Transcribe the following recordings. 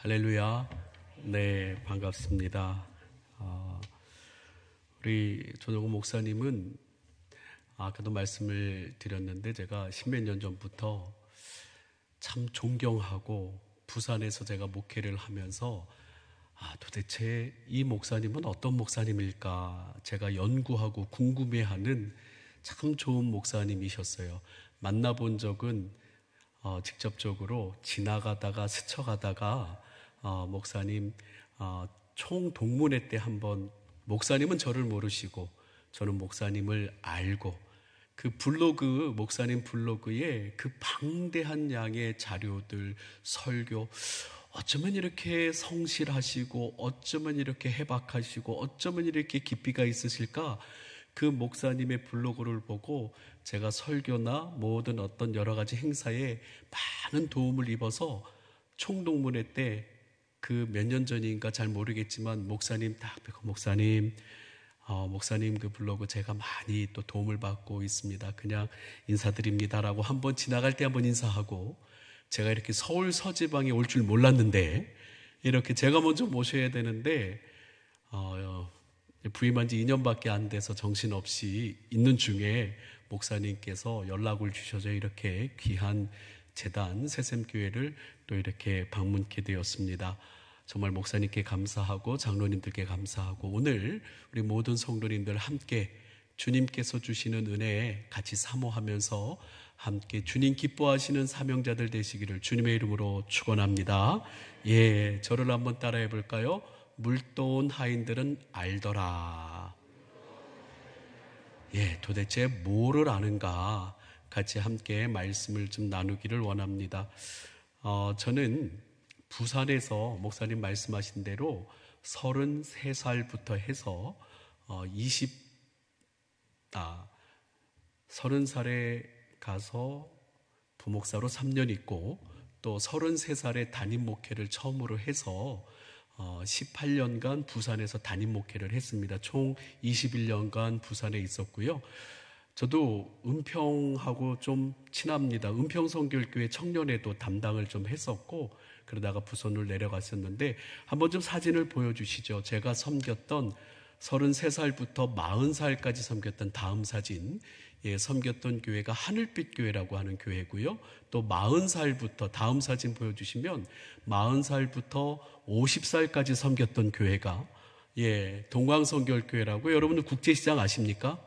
할렐루야. 네, 반갑습니다. 우리 조정호 목사님은 아까도 말씀을 드렸는데 제가 십몇 년 전부터 참 존경하고 부산에서 제가 목회를 하면서 도대체 이 목사님은 어떤 목사님일까 제가 연구하고 궁금해하는 참 좋은 목사님이셨어요. 만나본 적은 직접적으로 지나가다가 스쳐가다가 목사님 총동문회 때 한번 목사님은 저를 모르시고 저는 목사님을 알고 그 블로그 목사님 블로그에 그 방대한 양의 자료들 설교 어쩌면 이렇게 성실하시고 어쩌면 이렇게 해박하시고 어쩌면 이렇게 깊이가 있으실까 그 목사님의 블로그를 보고 제가 설교나 모든 어떤 여러 가지 행사에 많은 도움을 입어서 총동문회 때 그 몇 년 전인가 잘 모르겠지만 목사님 딱 뵙고 목사님 그 블로그 제가 많이 또 도움을 받고 있습니다. 그냥 인사드립니다라고 한번 지나갈 때 한번 인사하고 제가 이렇게 서울 서지방에 올 줄 몰랐는데 이렇게 제가 먼저 모셔야 되는데 부임한 지 2년밖에 안 돼서 정신없이 있는 중에 목사님께서 연락을 주셔서 이렇게 귀한 재단 새샘교회를 또 이렇게 방문케 되었습니다. 정말 목사님께 감사하고 장로님들께 감사하고 오늘 우리 모든 성도님들 함께 주님께서 주시는 은혜에 같이 사모하면서 함께 주님 기뻐하시는 사명자들 되시기를 주님의 이름으로 축원합니다. 예, 저를 한번 따라해 볼까요? 물도온 하인들은 알더라. 예, 도대체 뭐를 아는가 같이 함께 말씀을 좀 나누기를 원합니다. 저는 부산에서 목사님 말씀하신 대로 33살부터 해서 30살에 가서 부목사로 3년 있고 또 33살에 담임 목회를 처음으로 해서 18년간 부산에서 담임 목회를 했습니다. 총 21년간 부산에 있었고요. 저도 은평하고 좀 친합니다. 은평성결교회 청년회도 담당을 좀 했었고 그러다가 부산을 내려갔었는데 한번 좀 사진을 보여주시죠. 제가 섬겼던 33살부터 40살까지 섬겼던 다음 사진, 섬겼던 교회가 하늘빛 교회라고 하는 교회고요. 또 40살부터 다음 사진 보여주시면 40살부터 50살까지 섬겼던 교회가 동광성결교회라고. 여러분들 국제시장 아십니까?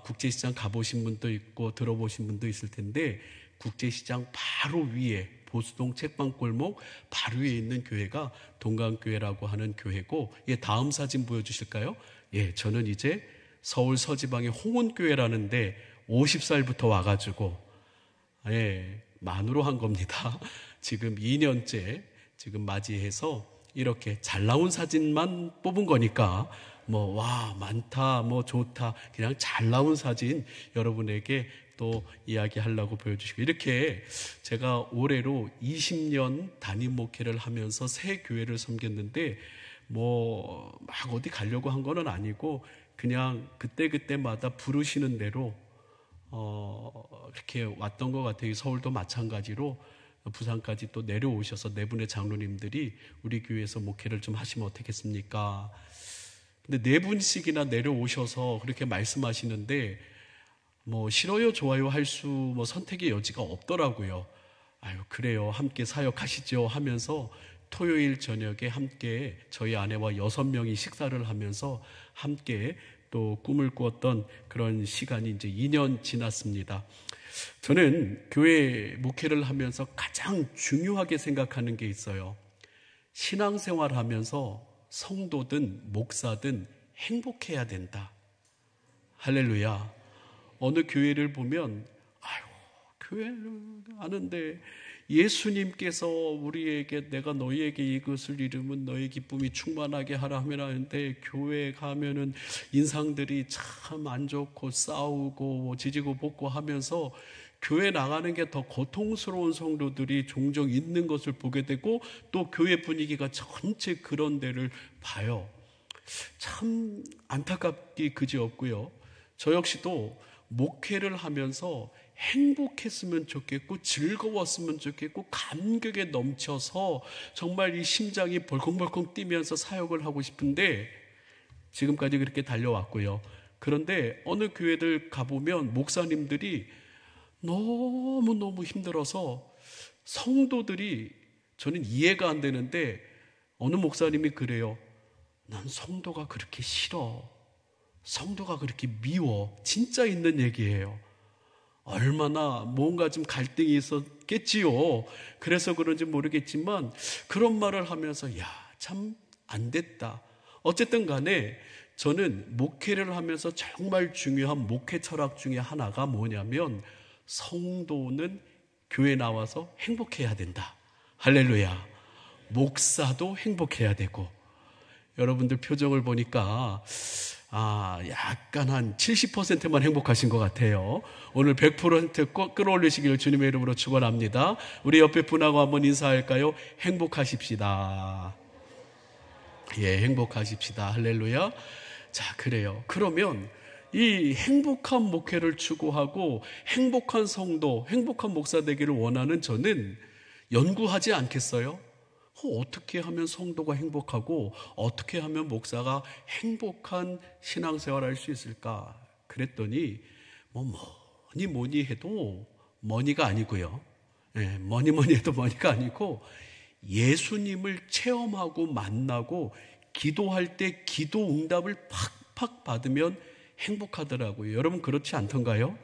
국제시장 가보신 분도 있고 들어보신 분도 있을 텐데 국제시장 바로 위에 보수동 책방골목 바로 위에 있는 교회가 동강교회라고 하는 교회고, 다음 사진 보여주실까요? 저는 이제 서울 서지방의 홍은교회라는데 50살부터 와가지고 만으로 한 겁니다. 지금 2년째 지금 맞이해서 이렇게 잘 나온 사진만 뽑은 거니까 와 많다 좋다 그냥 잘 나온 사진 여러분에게 또 이야기하려고 보여주시고, 이렇게 제가 올해로 20년 담임 목회를 하면서 새 교회를 섬겼는데 막 어디 가려고 한 거는 아니고 그냥 그때마다 부르시는 대로 이렇게 왔던 것 같아요. 서울도 마찬가지로 부산까지 또 내려오셔서 네 분의 장로님들이 우리 교회에서 목회를 좀 하시면 어떻겠습니까? 근데 네 분씩이나 내려오셔서 그렇게 말씀하시는데 싫어요 좋아요 할 수 선택의 여지가 없더라고요. 그래요 함께 사역하시죠 하면서 토요일 저녁에 함께 저희 아내와 6명이 식사를 하면서 함께 또 꿈을 꾸었던 그런 시간이 이제 2년 지났습니다. 저는 교회 목회를 하면서 가장 중요하게 생각하는 게 있어요. 신앙생활 하면서 성도든 목사든 행복해야 된다. 할렐루야. 어느 교회를 보면 교회를 아는데 예수님께서 우리에게 내가 너희에게 이것을 이루면 너희 기쁨이 충만하게 하라 하는데 교회 가면은 인상들이 참 안 좋고 싸우고 지지고 볶고 하면서 교회 나가는 게 더 고통스러운 성도들이 종종 있는 것을 보게 되고 또 교회 분위기가 전체 그런 데를 봐요. 참 안타깝기 그지없고요. 저 역시도 목회를 하면서 행복했으면 좋겠고 즐거웠으면 좋겠고 감격에 넘쳐서 정말 이 심장이 벌컹벌컹 뛰면서 사역을 하고 싶은데 지금까지 그렇게 달려왔고요. 그런데 어느 교회들 가보면 목사님들이 너무너무 힘들어서 성도들이 저는 이해가 안 되는데 어느 목사님이 그래요. 난 성도가 그렇게 싫어. 성도가 그렇게 미워. 진짜 있는 얘기예요. 얼마나 뭔가 좀 갈등이 있었겠지요. 그래서 그런지 모르겠지만 그런 말을 하면서 야, 참 안 됐다. 어쨌든 간에 저는 목회를 하면서 정말 중요한 목회 철학 중에 하나가 뭐냐면 성도는 교회 나와서 행복해야 된다. 할렐루야. 목사도 행복해야 되고 여러분들 표정을 보니까 약간 한 70%만 행복하신 것 같아요. 오늘 100% 끌어올리시기를 주님의 이름으로 축원합니다. 우리 옆에 분하고 한번 인사할까요? 행복하십시다. 예, 행복하십시다. 할렐루야. 자, 그래요. 그러면 이 행복한 목회를 추구하고 행복한 성도, 행복한 목사 되기를 원하는 저는 연구하지 않겠어요? 어떻게 하면 성도가 행복하고 어떻게 하면 목사가 행복한 신앙생활을 할 수 있을까? 그랬더니 뭐니 해도 머니가 아니고요. 예, 뭐니 해도 머니가 아니고 예수님을 체험하고 만나고 기도할 때 기도 응답을 팍팍 받으면 행복하더라고요. 여러분 그렇지 않던가요?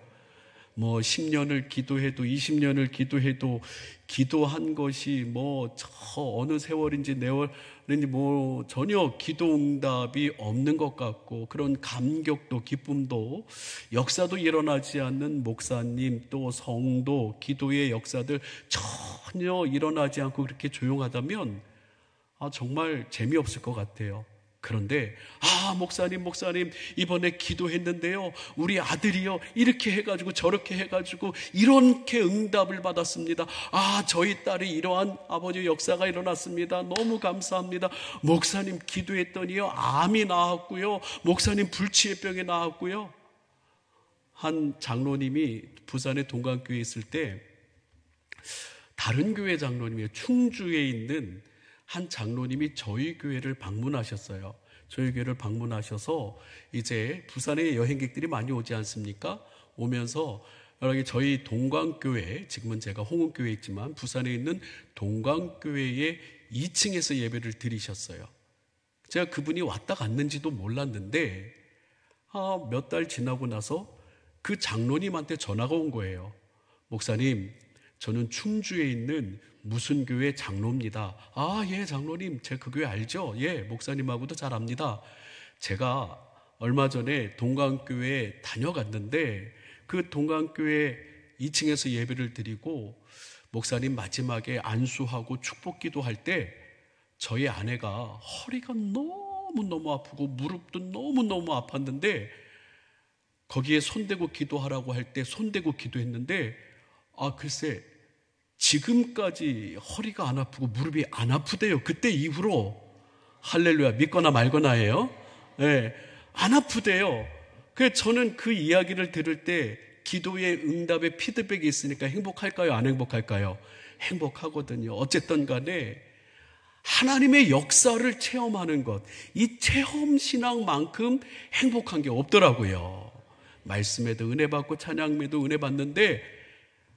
10년을 기도해도 20년을 기도해도 기도한 것이 저 어느 세월인지 내월인지 전혀 기도 응답이 없는 것 같고 그런 감격도 기쁨도 역사도 일어나지 않는 목사님 또 성도 기도의 역사들 전혀 일어나지 않고 그렇게 조용하다면 정말 재미없을 것 같아요. 그런데 목사님 이번에 기도했는데요 우리 아들이요 이렇게 해가지고 저렇게 해가지고 이렇게 응답을 받았습니다. 저희 딸이 이러한 아버지 역사가 일어났습니다. 너무 감사합니다. 목사님 기도했더니요 암이 나았고요 목사님 불치의병이 나았고요. 한 장로님이 부산의 동강교회에 있을 때 다른 교회 장로님이에요. 충주에 있는 한 장로님이 저희 교회를 방문하셨어요. 저희 교회를 방문하셔서 이제 부산에 여행객들이 많이 오지 않습니까? 오면서 저희 동광교회, 지금은 제가 홍은교회에 있지만 부산에 있는 동광교회의 2층에서 예배를 드리셨어요. 제가 그분이 왔다 갔는지도 몰랐는데 몇 달 지나고 나서 그 장로님한테 전화가 온 거예요. 목사님, 저는 충주에 있는 무슨 교회 장로입니다. 예, 장로님, 제가 그 교회 알죠? 예, 목사님하고도 잘 압니다. 제가 얼마 전에 동강교회에 다녀갔는데 그 동강교회 2층에서 예배를 드리고 목사님 마지막에 안수하고 축복기도 할 때 저희 아내가 허리가 너무너무 아프고 무릎도 너무너무 아팠는데 거기에 손대고 기도하라고 할 때 손대고 기도했는데 글쎄 지금까지 허리가 안 아프고 무릎이 안 아프대요. 그때 이후로 할렐루야 믿거나 말거나예요. 네, 안 아프대요. 그래서 저는 그 이야기를 들을 때 기도의 응답의 피드백이 있으니까 행복할까요? 안 행복할까요? 행복하거든요. 어쨌든 간에 하나님의 역사를 체험하는 것, 이 체험신앙만큼 행복한 게 없더라고요. 말씀에도 은혜 받고 찬양에도 은혜 받는데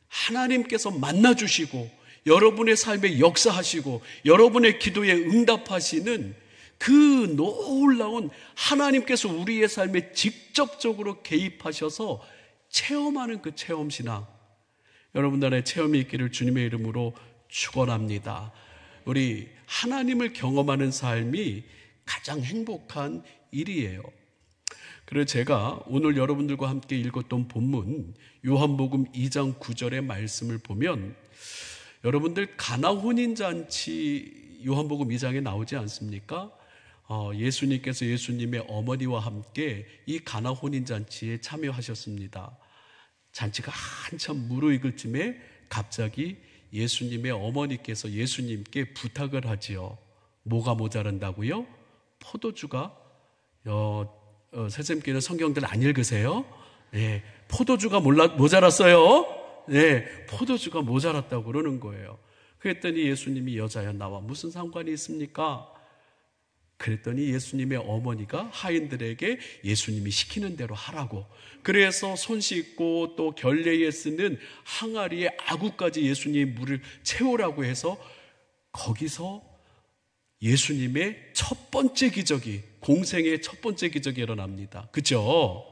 하나님께서 만나주시고 여러분의 삶에 역사하시고 여러분의 기도에 응답하시는 그 놀라운 하나님께서 우리의 삶에 직접적으로 개입하셔서 체험하는 그 체험신앙, 여러분들의 체험이 있기를 주님의 이름으로 축원합니다. 우리 하나님을 경험하는 삶이 가장 행복한 일이에요. 그래서 제가 오늘 여러분들과 함께 읽었던 본문 요한복음 2장 9절의 말씀을 보면 여러분들 가나 혼인잔치 요한복음 2장에 나오지 않습니까? 예수님께서 예수님의 어머니와 함께 이 가나 혼인잔치에 참여하셨습니다. 잔치가 한참 무르익을 쯤에 갑자기 예수님의 어머니께서 예수님께 부탁을 하지요. 뭐가 모자란다고요? 포도주가 선생님께는 성경들 안 읽으세요? 예, 포도주가 모자랐어요. 예, 포도주가 모자랐다고 그러는 거예요. 그랬더니 예수님이 여자야 나와 무슨 상관이 있습니까? 그랬더니 예수님의 어머니가 하인들에게 예수님이 시키는 대로 하라고. 그래서 손 씻고 또 결례에 쓰는 항아리에 아구까지 예수님의 물을 채우라고 해서 거기서 예수님의 첫 번째 기적이, 공생의 첫 번째 기적이 일어납니다. 그죠?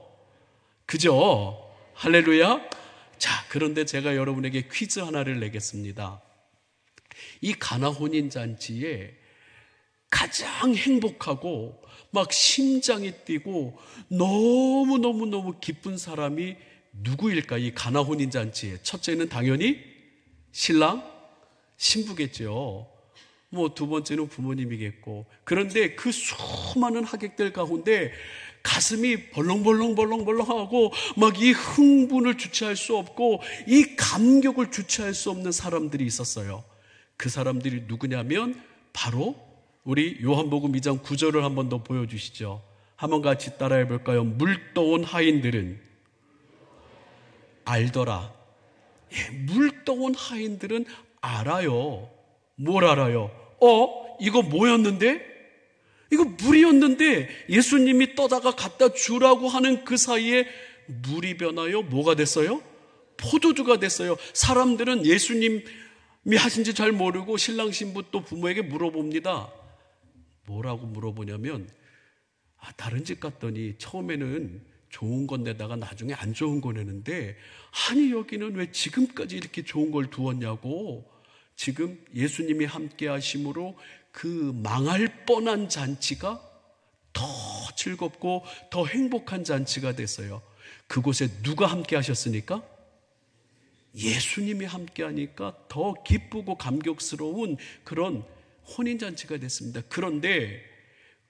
그죠? 할렐루야. 자, 그런데 제가 여러분에게 퀴즈 하나를 내겠습니다. 이 가나 혼인잔치에 가장 행복하고 막 심장이 뛰고 너무너무너무 기쁜 사람이 누구일까? 이 가나 혼인잔치에 첫째는 당연히 신랑, 신부겠죠. 뭐 두 번째는 부모님이겠고. 그런데 그 수많은 하객들 가운데 가슴이 벌렁벌렁벌렁벌렁하고 막 이 흥분을 주체할 수 없고 이 감격을 주체할 수 없는 사람들이 있었어요. 그 사람들이 누구냐면 바로 우리 요한복음 2장 9절을 한 번 더 보여주시죠. 한번 같이 따라해 볼까요? 물떠온 하인들은 알더라. 예, 물떠온 하인들은 알아요. 뭘 알아요? 이거 뭐였는데? 이거 물이었는데 예수님이 떠다가 갖다 주라고 하는 그 사이에 물이 변하여 뭐가 됐어요? 포도주가 됐어요. 사람들은 예수님이 하신지 잘 모르고 신랑 신부 또 부모에게 물어봅니다. 뭐라고 물어보냐면 다른 집 갔더니 처음에는 좋은 건 내다가 나중에 안 좋은 거 내는데 아니 여기는 왜 지금까지 이렇게 좋은 걸 두었냐고. 지금 예수님이 함께 하심으로 그 망할 뻔한 잔치가 더 즐겁고 더 행복한 잔치가 됐어요. 그곳에 누가 함께 하셨으니까? 예수님이 함께 하니까 더 기쁘고 감격스러운 그런 혼인잔치가 됐습니다. 그런데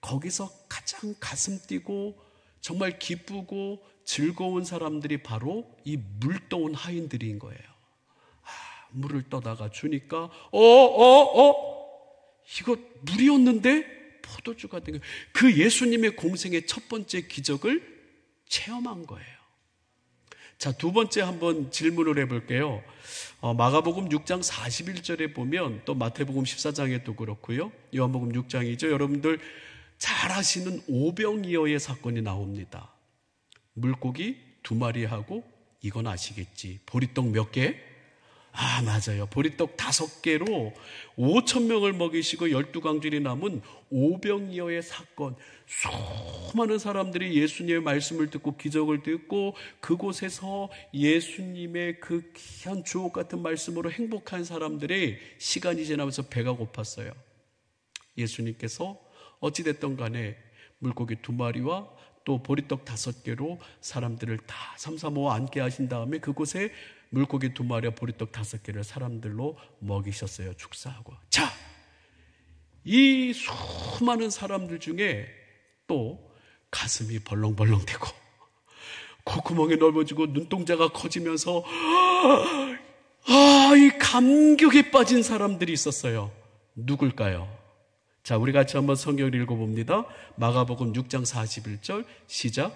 거기서 가장 가슴 뛰고 정말 기쁘고 즐거운 사람들이 바로 이 물떠온 하인들인 거예요. 물을 떠다가 주니까 이거 물이었는데 포도주가 된 거예요. 그 예수님의 공생의 첫 번째 기적을 체험한 거예요. 자, 두 번째 한번 질문을 해볼게요. 마가복음 6장 41절에 보면 또 마태복음 14장에도 그렇고요. 요한복음 6장이죠. 여러분들 잘 아시는 오병이어의 사건이 나옵니다. 물고기 2마리하고 이건 아시겠지. 보리떡 몇 개? 맞아요. 보리떡 5개로 5,000명을 먹이시고 12강줄이 남은 오병이어의 사건. 수많은 사람들이 예수님의 말씀을 듣고 기적을 듣고 그곳에서 예수님의 그 귀한 주옥 같은 말씀으로 행복한 사람들의 시간이 지나면서 배가 고팠어요. 예수님께서 어찌됐든 간에 물고기 2마리와 또 보리떡 5개로 사람들을 다 삼삼오오 앉게 하신 다음에 그곳에 물고기 2마리와 보리떡 5개를 사람들로 먹이셨어요. 축사하고. 자, 이 수많은 사람들 중에 또 가슴이 벌렁벌렁대고 콧구멍이 넓어지고 눈동자가 커지면서 이 감격에 빠진 사람들이 있었어요. 누굴까요? 자, 우리 같이 한번 성경을 읽어봅니다. 마가복음 6장 41절 시작.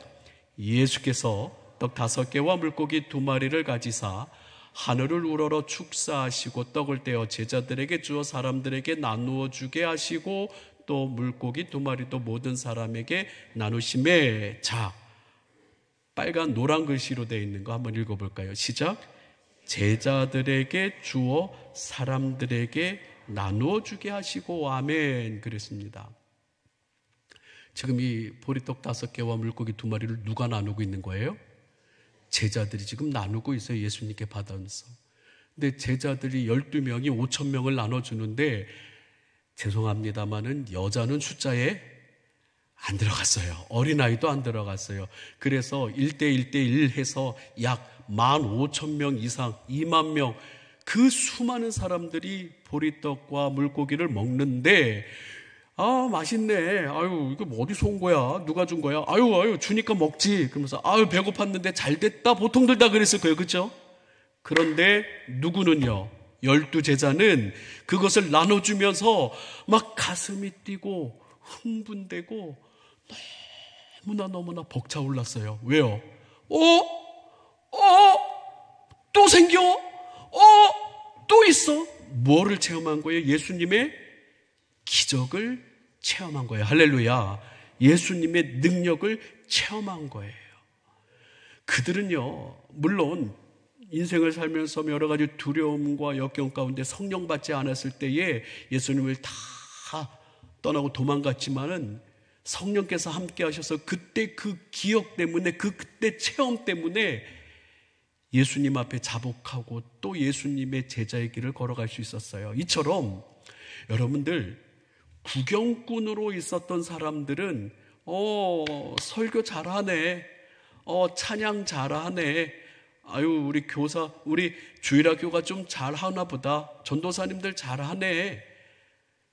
예수께서 떡 5개와 물고기 2마리를 가지사 하늘을 우러러 축사하시고 떡을 떼어 제자들에게 주어 사람들에게 나누어 주게 하시고 또 물고기 2마리도 모든 사람에게 나누시매. 자, 빨간 노란 글씨로 되어 있는 거 한번 읽어볼까요? 시작. 제자들에게 주어 사람들에게 나누어 주게 하시고 아멘. 그랬습니다. 지금 이 보리떡 5개와 물고기 2마리를 누가 나누고 있는 거예요? 제자들이 지금 나누고 있어요. 예수님께 받으면서. 근데 제자들이 12명이 5,000명을 나눠주는데 죄송합니다마는 여자는 숫자에 안 들어갔어요. 어린아이도 안 들어갔어요. 그래서 1대1대1 해서 약 15,000명 이상 2만 명 그 수많은 사람들이 보리떡과 물고기를 먹는데 맛있네. 이거 어디서 온 거야? 누가 준 거야? 주니까 먹지. 그러면서 배고팠는데 잘 됐다. 보통들 다 그랬을 거예요. 그렇죠? 그런데 누구는요? 12제자는 그것을 나눠주면서 막 가슴이 뛰고 흥분되고 너무나 벅차올랐어요. 왜요? 또 생겨? 또 있어? 뭐를 체험한 거예요? 예수님의 기적을 체험한 거예요. 할렐루야. 예수님의 능력을 체험한 거예요. 그들은요, 물론 인생을 살면서 여러 가지 두려움과 역경 가운데 성령 받지 않았을 때에 예수님을 다 떠나고 도망갔지만은 성령께서 함께 하셔서 그때 그 기억 때문에, 그때 체험 때문에 예수님 앞에 자복하고 또 예수님의 제자의 길을 걸어갈 수 있었어요. 이처럼 여러분들, 구경꾼으로 있었던 사람들은 설교 잘하네, 찬양 잘하네, 아유 우리 교사, 우리 주일학교가 좀 잘하나 보다, 전도사님들 잘하네,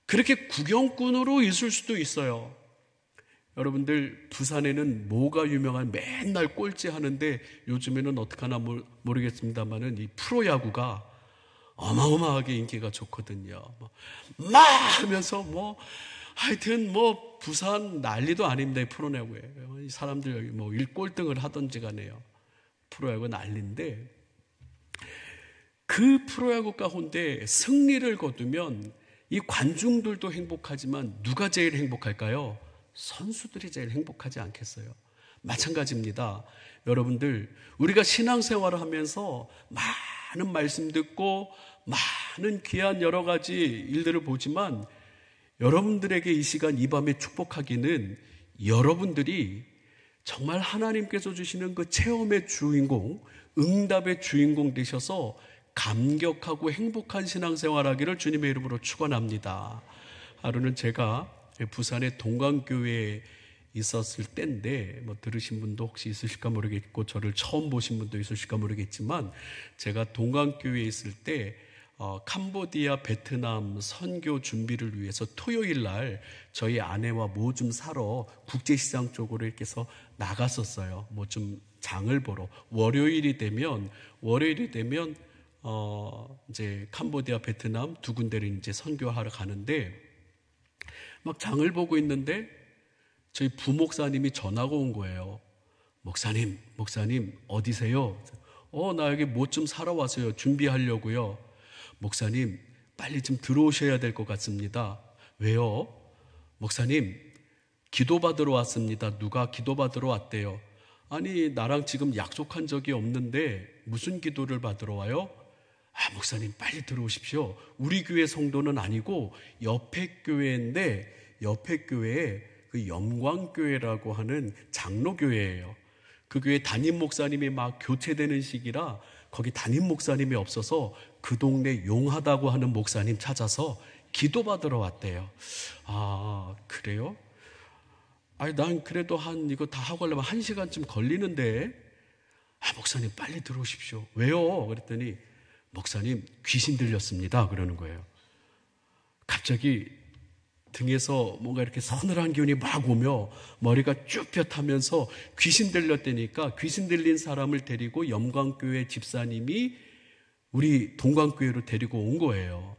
그렇게 구경꾼으로 있을 수도 있어요. 여러분들, 부산에는 뭐가 유명한, 맨날 꼴찌 하는데 요즘에는 어떡하나 모르겠습니다만은 이 프로야구가 어마어마하게 인기가 좋거든요. 막 하면서 하여튼 부산 난리도 아닙니다. 이 프로야구에. 이 사람들 1꼴등을 하던지 간에요. 프로야구 난리인데, 그 프로야구 가운데 승리를 거두면 이 관중들도 행복하지만 누가 제일 행복할까요? 선수들이 제일 행복하지 않겠어요? 마찬가지입니다. 여러분들, 우리가 신앙생활을 하면서 많은 말씀 듣고 많은 귀한 여러 가지 일들을 보지만, 여러분들에게 이 시간, 이 밤에 축복하기는 여러분들이 정말 하나님께서 주시는 그 체험의 주인공, 응답의 주인공 되셔서 감격하고 행복한 신앙생활하기를 주님의 이름으로 축원합니다. 하루는 제가 부산의 동강교회에 있었을 때인데, 들으신 분도 혹시 있으실까 모르겠고 저를 처음 보신 분도 있으실까 모르겠지만, 제가 동강교회에 있을 때 캄보디아, 베트남 선교 준비를 위해서 토요일 날 저희 아내와 뭐 좀 사러 국제시장 쪽으로 이렇게 해서 나갔었어요. 좀 장을 보러. 월요일이 되면 이제 캄보디아, 베트남 두 군데를 이제 선교하러 가는데, 막 장을 보고 있는데 저희 부목사님이 전화가 온 거예요. 목사님 어디세요? 나 여기 뭐 좀 사러 왔어요. 준비하려고요. 목사님 빨리 좀 들어오셔야 될 것 같습니다. 왜요? 목사님 기도받으러 왔습니다. 누가 기도받으러 왔대요. 아니, 나랑 지금 약속한 적이 없는데 무슨 기도를 받으러 와요? 목사님 빨리 들어오십시오. 우리 교회 성도는 아니고 옆에 교회인데, 옆에 교회에 그 영광교회라고 하는 장로교회예요. 그 교회 담임 목사님이 막 교체되는 시기라 거기 담임 목사님이 없어서 그 동네 용하다고 하는 목사님 찾아서 기도받으러 왔대요. 그래요? 난 그래도 이거 다 하고 하려면 1시간쯤 걸리는데, 목사님 빨리 들어오십시오. 왜요? 그랬더니 목사님 귀신 들렸습니다. 그러는 거예요. 갑자기 등에서 뭔가 이렇게 서늘한 기운이 막 오며 머리가 쭈뼛하면서 귀신 들렸다니까, 귀신 들린 사람을 데리고 영광교회 집사님이 우리 동광교회로 데리고 온 거예요.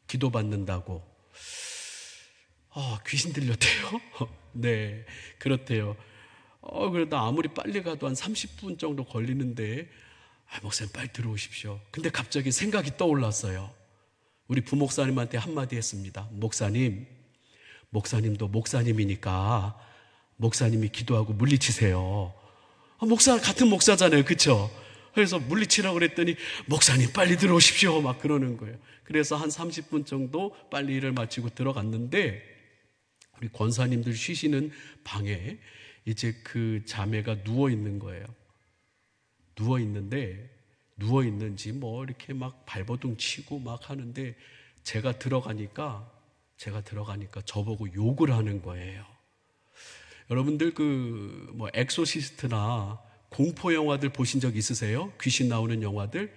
기도받는다고. 귀신 들렸대요? 네, 그렇대요. 그래도 아무리 빨리 가도 한 30분 정도 걸리는데, 목사님 빨리 들어오십시오. 근데 갑자기 생각이 떠올랐어요. 우리 부목사님한테 한마디 했습니다. 목사님도 목사님이니까 목사님이 기도하고 물리치세요. 같은 목사잖아요. 그렇죠? 그래서 물리치라고 그랬더니 목사님 빨리 들어오십시오. 막 그러는 거예요. 그래서 한 30분 정도 빨리 일을 마치고 들어갔는데, 우리 권사님들 쉬시는 방에 이제 그 자매가 누워있는 거예요. 누워있는지 이렇게 막 발버둥 치고 막 하는데, 제가 들어가니까 저보고 욕을 하는 거예요. 여러분들 엑소시스트나 공포 영화들 보신 적 있으세요? 귀신 나오는 영화들?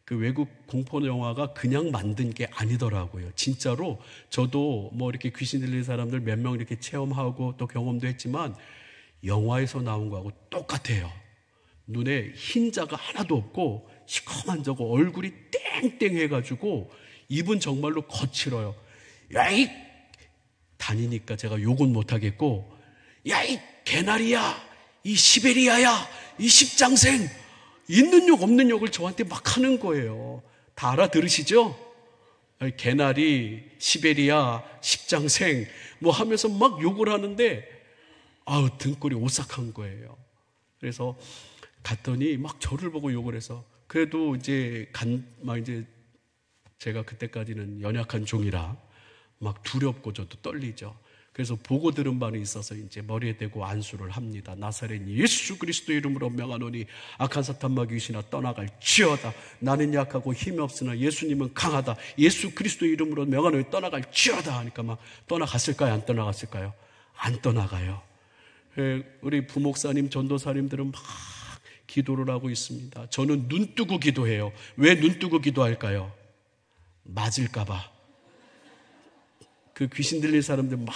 그 외국 공포 영화가 그냥 만든 게 아니더라고요. 진짜로 저도 이렇게 귀신 들린 사람들 몇 명 이렇게 체험하고 또 경험도 했지만, 영화에서 나온 거하고 똑같아요. 눈에 흰자가 하나도 없고 시커먼 저거 얼굴이 땡땡해가지고 입은 정말로 거칠어요. 야이! 다니니까 제가 욕은 못하겠고, 야이 개나리야! 이 시베리아야! 이 십장생 있는 욕 없는 욕을 저한테 막 하는 거예요. 다 알아들으시죠? 개나리, 시베리아, 십장생 뭐 하면서 막 욕을 하는데 등골이 오싹한 거예요. 그래서 갔더니 막 저를 보고 욕을 해서 그래도 이제 제가 그때까지는 연약한 종이라 막 두렵고 저도 떨리죠. 그래서 보고 들은 바는 있어서 이제 머리에 대고 안수를 합니다. 나사렛 예수 그리스도 이름으로 명하노니 악한 사탄 마귀 귀신아 떠나갈지어다. 나는 약하고 힘이 없으나 예수님은 강하다. 예수 그리스도 이름으로 명하노니 떠나갈지어다 하니까 막 떠나갔을까요? 안 떠나갔을까요? 안 떠나가요. 우리 부목사님, 전도사님들은 막 기도를 하고 있습니다. 저는 눈 뜨고 기도해요. 왜 눈 뜨고 기도할까요? 맞을까봐. 그 귀신 들린 사람들 막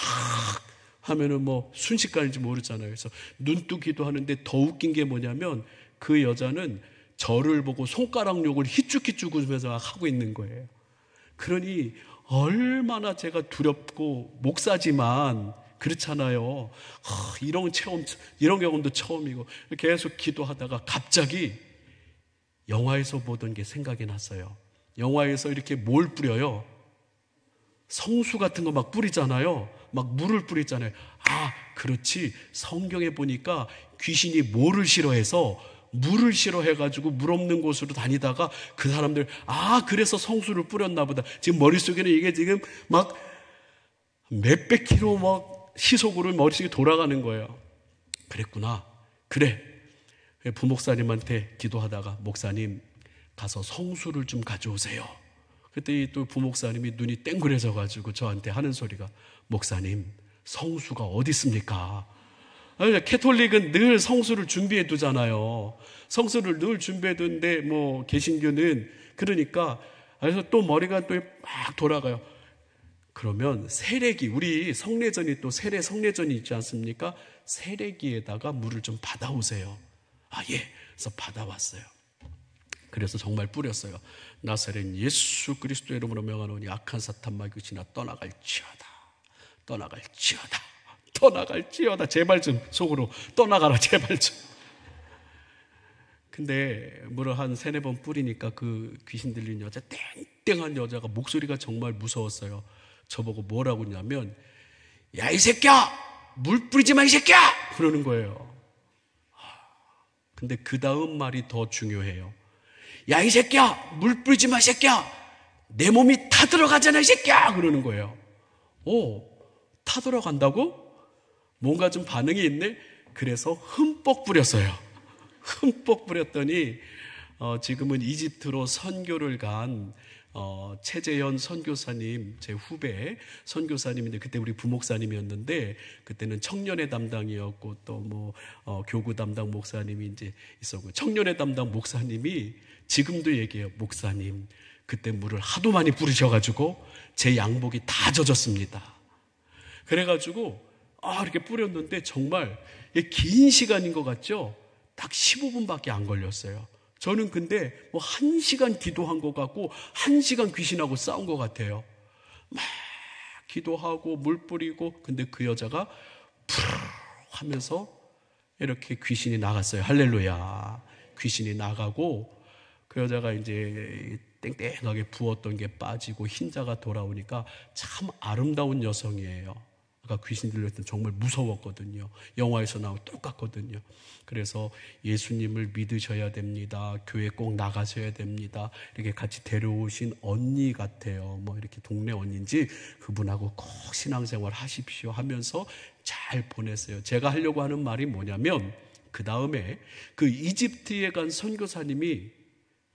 하면은 뭐 순식간인지 모르잖아요. 그래서 눈 뜨고 기도하는데 더 웃긴 게 뭐냐면 그 여자는 저를 보고 손가락 욕을 히쭉히쭉 웃으면서 하고 있는 거예요. 그러니 얼마나 제가 두렵고 목사지만 그렇잖아요. 이런 경험도 처음이고 계속 기도하다가 갑자기 영화에서 보던 게 생각이 났어요. 영화에서 이렇게 뭘 뿌려요? 성수 같은 거 막 뿌리잖아요. 막 물을 뿌리잖아요. 그렇지. 성경에 보니까 귀신이 뭐를 싫어해서 물을 싫어해가지고 물 없는 곳으로 다니다가 그 사람들 그래서 성수를 뿌렸나 보다. 지금 머릿속에는 이게 지금 막 몇백 킬로 막 시속으로 머릿속이 돌아가는 거예요. 그랬구나. 그래. 부목사님한테 기도하다가 목사님 가서 성수를 좀 가져오세요. 그때 또 부목사님이 눈이 땡그레져가지고 저한테 하는 소리가 목사님 성수가 어디 있습니까? 캐톨릭은 늘 성수를 준비해 두잖아요. 성수를 늘 준비해 두는데 뭐 개신교는 그러니까 그래서 또 머리가 또 막 돌아가요. 그러면 세례기, 우리 성례전이 또 세례 성례전이 있지 않습니까? 세례기에다가 물을 좀 받아오세요. 예. 그래서 받아왔어요. 그래서 정말 뿌렸어요. 나사렛 예수 그리스도 이름으로 명하노니 악한 사탄 마귀 귀신아 떠나갈지어다. 떠나갈지어다. 떠나갈지어다. 제발 좀 속으로 떠나가라 제발 좀. 근데 물을 한 3-4번 뿌리니까 그 귀신 들린 여자, 땡땡한 여자가 목소리가 정말 무서웠어요. 저보고 뭐라고 했냐면 야 이 새끼야 물 뿌리지 마 이 새끼야 그러는 거예요. 근데 그 다음 말이 더 중요해요. 야 이 새끼야 물 뿌리지 마 이 새끼야 내 몸이 타들어가잖아 이 새끼야 그러는 거예요. 타들어간다고? 뭔가 좀 반응이 있네. 그래서 흠뻑 뿌렸어요. 흠뻑 뿌렸더니 지금은 이집트로 선교를 간 최재현 선교사님, 제 후배 선교사님인데 그때 우리 부목사님이었는데 그때는 청년회 담당이었고 또 뭐 교구 담당 목사님이 이제 있었고 청년회 담당 목사님이 지금도 얘기해요. 목사님 그때 물을 하도 많이 뿌리셔가지고 제 양복이 다 젖었습니다. 그래가지고 이렇게 뿌렸는데 정말 긴 시간인 것 같죠? 딱 15분밖에 안 걸렸어요. 저는 근데 뭐 1시간 기도한 것 같고 1시간 귀신하고 싸운 것 같아요. 막 기도하고 물 뿌리고 근데 그 여자가 푸르 하면서 이렇게 귀신이 나갔어요. 할렐루야. 귀신이 나가고 그 여자가 이제 땡땡하게 부었던 게 빠지고 흰자가 돌아오니까 참 아름다운 여성이에요. 아까 귀신 들렸을 때 정말 무서웠거든요. 영화에서 나오고 똑같거든요. 그래서 예수님을 믿으셔야 됩니다. 교회 꼭 나가셔야 됩니다. 이렇게 같이 데려오신 언니 같아요. 뭐 이렇게 동네 언니인지 그분하고 꼭 신앙생활 하십시오 하면서 잘 보냈어요. 제가 하려고 하는 말이 뭐냐면 그 다음에 그 이집트에 간 선교사님이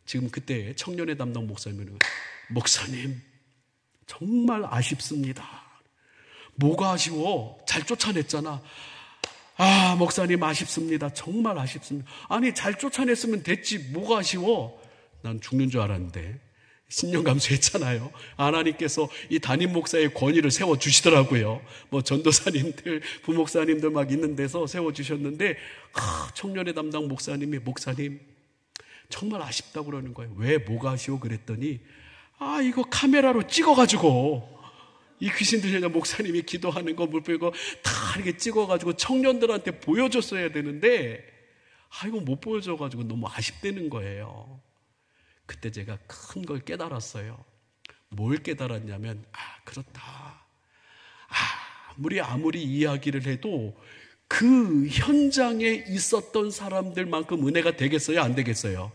지금 그때 청년회 담당 목사님은 목사님 정말 아쉽습니다. 뭐가 아쉬워? 잘 쫓아냈잖아. 목사님 아쉽습니다. 정말 아쉽습니다. 아니 잘 쫓아냈으면 됐지 뭐가 아쉬워? 난 죽는 줄 알았는데 신령 감수했잖아요. 하나님께서 이 담임 목사의 권위를 세워주시더라고요. 뭐 전도사님들 부목사님들 막 있는 데서 세워주셨는데 청년회 담당 목사님이 목사님 정말 아쉽다고 그러는 거예요. 왜 뭐가 아쉬워? 그랬더니 이거 카메라로 찍어가지고 이 귀신 들리는 목사님이 기도하는 거 물 뿌리고 다 이렇게 찍어가지고 청년들한테 보여줬어야 되는데 이거 못 보여줘가지고 너무 아쉽다는 거예요. 그때 제가 큰 걸 깨달았어요. 뭘 깨달았냐면, 그렇다. 아무리 이야기를 해도 그 현장에 있었던 사람들만큼 은혜가 되겠어요? 안 되겠어요?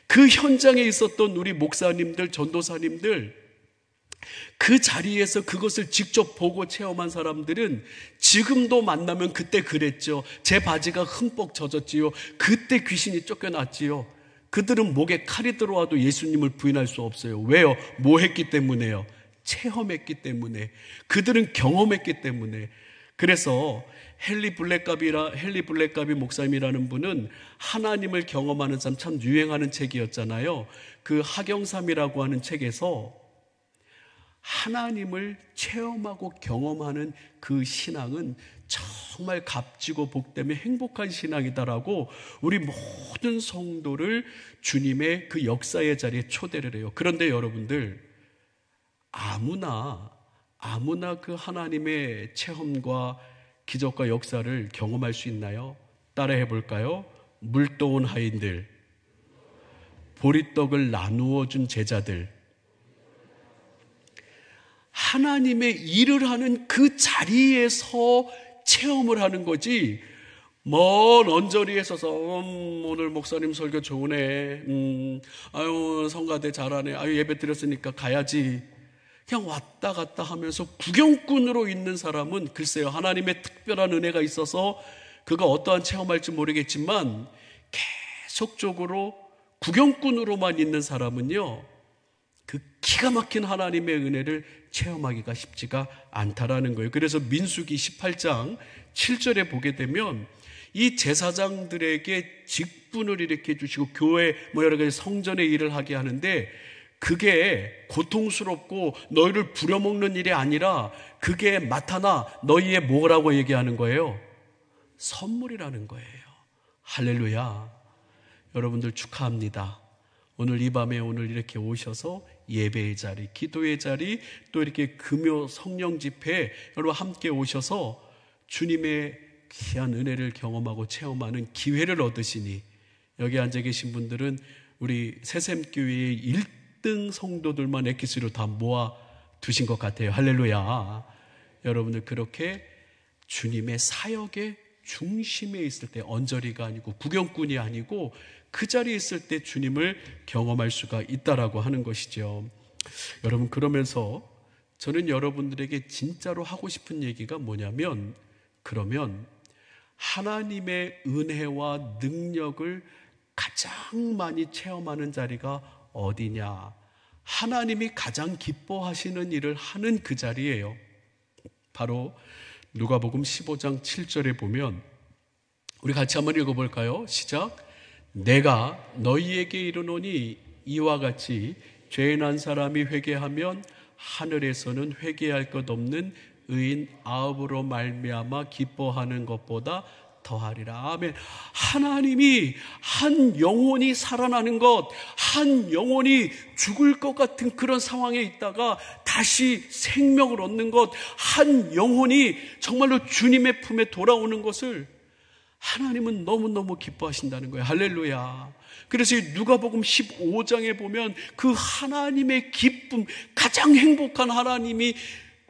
그 현장에 있었던 우리 목사님들, 전도사님들, 그 자리에서 그것을 직접 보고 체험한 사람들은 지금도 만나면 그때 그랬죠. 제 바지가 흠뻑 젖었지요. 그때 귀신이 쫓겨났지요. 그들은 목에 칼이 들어와도 예수님을 부인할 수 없어요. 왜요? 뭐 했기 때문에요? 체험했기 때문에. 그들은 경험했기 때문에. 그래서 헨리 블랙가비 목사님이라는 분은 하나님을 경험하는 삶, 참 유행하는 책이었잖아요. 그 하경삼이라고 하는 책에서 하나님을 체험하고 경험하는 그 신앙은 정말 값지고 복되며 행복한 신앙이다라고 우리 모든 성도를 주님의 그 역사의 자리에 초대를 해요. 그런데 여러분들, 아무나 그 하나님의 체험과 기적과 역사를 경험할 수 있나요? 따라해 볼까요? 물도온 하인들, 보리떡을 나누어 준 제자들, 하나님의 일을 하는 그 자리에서 체험을 하는 거지, 먼 언저리에 서서 오늘 목사님 설교 좋으네, 성가대 잘하네, 예배 드렸으니까 가야지, 그냥 왔다 갔다 하면서 구경꾼으로 있는 사람은 글쎄요, 하나님의 특별한 은혜가 있어서 그가 어떠한 체험할지 모르겠지만 계속적으로 구경꾼으로만 있는 사람은요, 그 기가 막힌 하나님의 은혜를 체험하기가 쉽지가 않다라는 거예요. 그래서 민수기 18장 7절에 보게 되면 이 제사장들에게 직분을 일으켜 주시고 교회 여러 가지 성전의 일을 하게 하는데, 그게 고통스럽고 너희를 부려먹는 일이 아니라 그게 마타나 너희의 뭐라고 얘기하는 거예요? 선물이라는 거예요. 할렐루야. 여러분들 축하합니다. 오늘 이 밤에 오늘 이렇게 오셔서 예배의 자리, 기도의 자리, 또 이렇게 금요 성령 집회에 여러분 함께 오셔서 주님의 귀한 은혜를 경험하고 체험하는 기회를 얻으시니, 여기 앉아 계신 분들은 우리 새샘교회의 1등 성도들만 엑기스로 다 모아 두신 것 같아요. 할렐루야. 여러분들 그렇게 주님의 사역의 중심에 있을 때, 언저리가 아니고 구경꾼이 아니고 그 자리에 있을 때 주님을 경험할 수가 있다라고 하는 것이죠. 여러분, 그러면서 저는 여러분들에게 진짜로 하고 싶은 얘기가 뭐냐면, 그러면 하나님의 은혜와 능력을 가장 많이 체험하는 자리가 어디냐? 하나님이 가장 기뻐하시는 일을 하는 그 자리예요. 바로 누가복음 15장 7절에 보면, 우리 같이 한번 읽어볼까요? 시작. 내가 너희에게 이르노니 이와 같이 죄 난 사람이 회개하면 하늘에서는 회개할 것 없는 의인 9으로 말미암아 기뻐하는 것보다 더하리라. 아멘. 하나님이 한 영혼이 살아나는 것, 한 영혼이 죽을 것 같은 그런 상황에 있다가 다시 생명을 얻는 것, 한 영혼이 정말로 주님의 품에 돌아오는 것을 하나님은 너무너무 기뻐하신다는 거예요. 할렐루야. 그래서 누가복음 15장에 보면 그 하나님의 기쁨, 가장 행복한 하나님이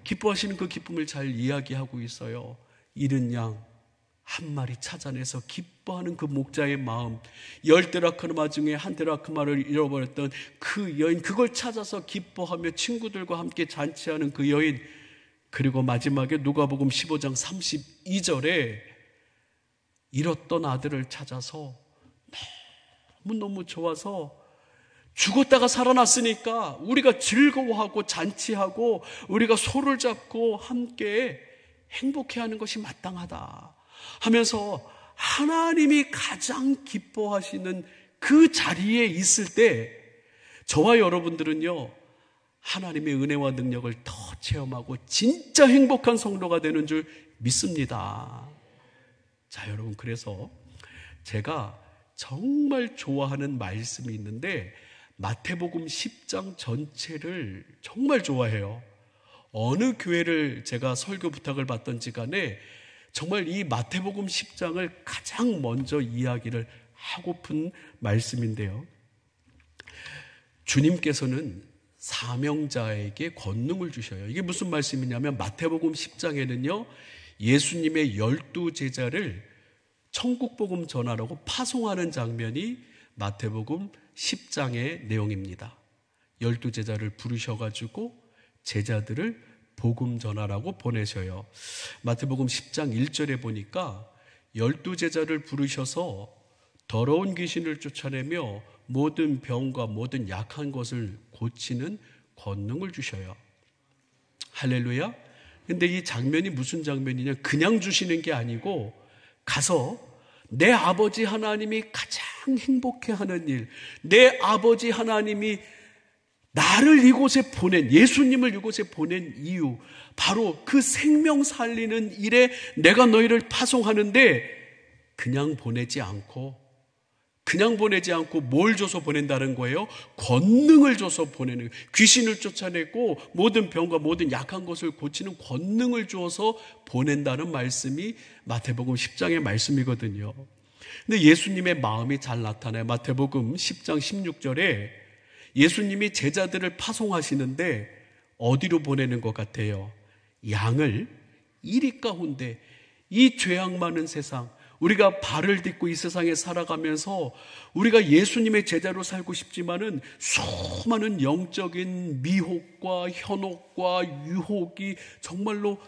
기뻐하시는 그 기쁨을 잘 이야기하고 있어요. 잃은 양 한 마리 찾아내서 기뻐하는 그 목자의 마음, 10데라크마 중에 1데라크마를 잃어버렸던 그 여인, 그걸 찾아서 기뻐하며 친구들과 함께 잔치하는 그 여인, 그리고 마지막에 누가복음 15장 32절에 잃었던 아들을 찾아서 너무너무 좋아서 죽었다가 살아났으니까 우리가 즐거워하고 잔치하고 우리가 소를 잡고 함께 행복해하는 것이 마땅하다 하면서 하나님이 가장 기뻐하시는 그 자리에 있을 때 저와 여러분들은요, 하나님의 은혜와 능력을 더 체험하고 진짜 행복한 성도가 되는 줄 믿습니다. 자, 여러분, 그래서 제가 정말 좋아하는 말씀이 있는데 마태복음 10장 전체를 정말 좋아해요. 어느 교회를 제가 설교 부탁을 받던지 간에 정말 이 마태복음 10장을 가장 먼저 이야기를 하고픈 말씀인데요. 주님께서는 사명자에게 권능을 주셔요. 이게 무슨 말씀이냐면 마태복음 10장에는요, 예수님의 12제자를 천국복음 전하라고 파송하는 장면이 마태복음 10장의 내용입니다. 12제자를 부르셔가지고 제자들을 복음 전하라고 보내셔요. 마태복음 10장 1절에 보니까 12제자를 부르셔서 더러운 귀신을 쫓아내며 모든 병과 모든 약한 것을 고치는 권능을 주셔요. 할렐루야. 근데 이 장면이 무슨 장면이냐, 그냥 주시는 게 아니고 가서 내 아버지 하나님이 가장 행복해하는 일, 내 아버지 하나님이 나를 이곳에 보낸, 예수님을 이곳에 보낸 이유, 바로 그 생명 살리는 일에 내가 너희를 파송하는데 그냥 보내지 않고 뭘 줘서 보낸다는 거예요? 권능을 줘서 보내는, 귀신을 쫓아내고 모든 병과 모든 약한 것을 고치는 권능을 주어서 보낸다는 말씀이 마태복음 10장의 말씀이거든요. 근데 예수님의 마음이 잘 나타나요. 마태복음 10장 16절에 예수님이 제자들을 파송하시는데 어디로 보내는 것 같아요? 양을 이리 가운데, 이 죄악 많은 세상, 우리가 발을 딛고 이 세상에 살아가면서 우리가 예수님의 제자로 살고 싶지만은 수많은 영적인 미혹과 현혹과 유혹이 정말로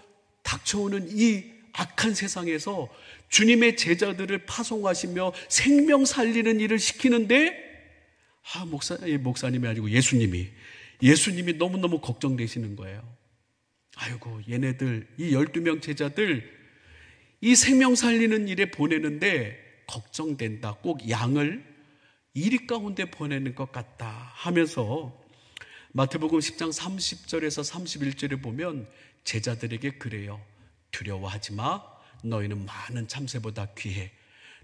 닥쳐오는 이 악한 세상에서 주님의 제자들을 파송하시며 생명 살리는 일을 시키는데 목사님이 아니고 예수님이 너무너무 걱정되시는 거예요. 아이고, 얘네들, 이 12명 제자들 이 생명 살리는 일에 보내는데 걱정된다. 꼭 양을 이리 가운데 보내는 것 같다 하면서 마태복음 10장 30절에서 31절에 보면 제자들에게 그래요. 두려워하지 마. 너희는 많은 참새보다 귀해.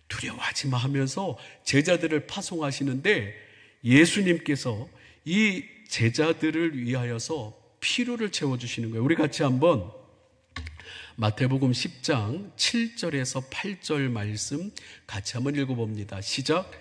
두려워하지 마 하면서 제자들을 파송하시는데 예수님께서 이 제자들을 위하여서 필요를 채워주시는 거예요. 우리 같이 한번 마태복음 10장 7절에서 8절 말씀 같이 한번 읽어봅니다. 시작.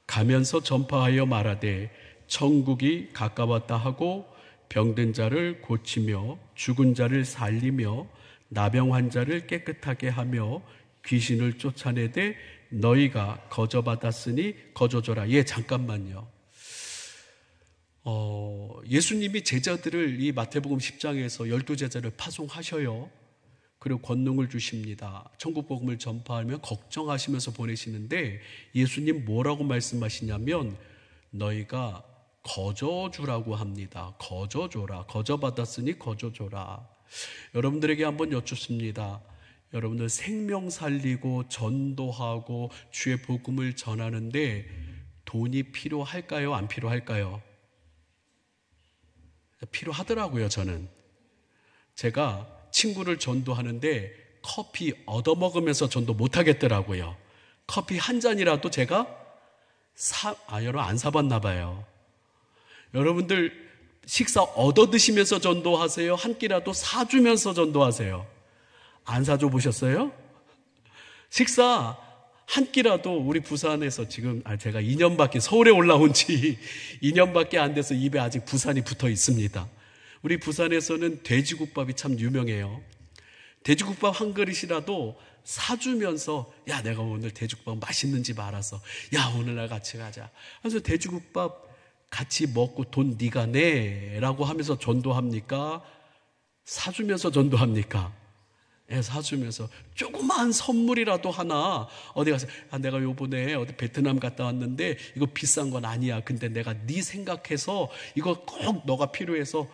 가면서 전파하여 말하되 천국이 가까웠다 하고 병든 자를 고치며 죽은 자를 살리며 나병 환자를 깨끗하게 하며 귀신을 쫓아내되 너희가 거저받았으니 거저줘라. 예, 잠깐만요. 예수님이 제자들을 이 마태복음 10장에서 12제자를 파송하셔요. 그리고 권능을 주십니다. 천국복음을 전파하며 걱정하시면서 보내시는데 예수님 뭐라고 말씀하시냐면 너희가 거저주라고 합니다. 거저줘라. 거저받았으니 거저줘라. 여러분들에게 한번 여쭙습니다. 여러분들 생명 살리고 전도하고 주의 복음을 전하는데 돈이 필요할까요? 안 필요할까요? 필요하더라고요. 저는 제가 친구를 전도하는데 커피 얻어먹으면서 전도 못하겠더라고요. 커피 한 잔이라도 제가 여러분 안 사봤나 봐요. 여러분들 식사 얻어 드시면서 전도하세요? 한 끼라도 사주면서 전도하세요? 안 사줘 보셨어요? 식사 한 끼라도 우리 부산에서 지금 제가 2년밖에 서울에 올라온 지 2년밖에 안 돼서 입에 아직 부산이 붙어 있습니다. 우리 부산에서는 돼지국밥이 참 유명해요. 돼지국밥 한 그릇이라도 사주면서 야 내가 오늘 돼지국밥 맛있는 집 알아서 야 오늘날 같이 가자. 그래서 돼지국밥 같이 먹고 돈 네가 내 라고 하면서 전도합니까? 사주면서 전도합니까? 예, 사주면서 조그만 선물이라도 하나 어디 가서 내가 요번에 어디 베트남 갔다 왔는데 이거 비싼 건 아니야. 근데 내가 네 생각해서 이거 꼭 너가 필요해서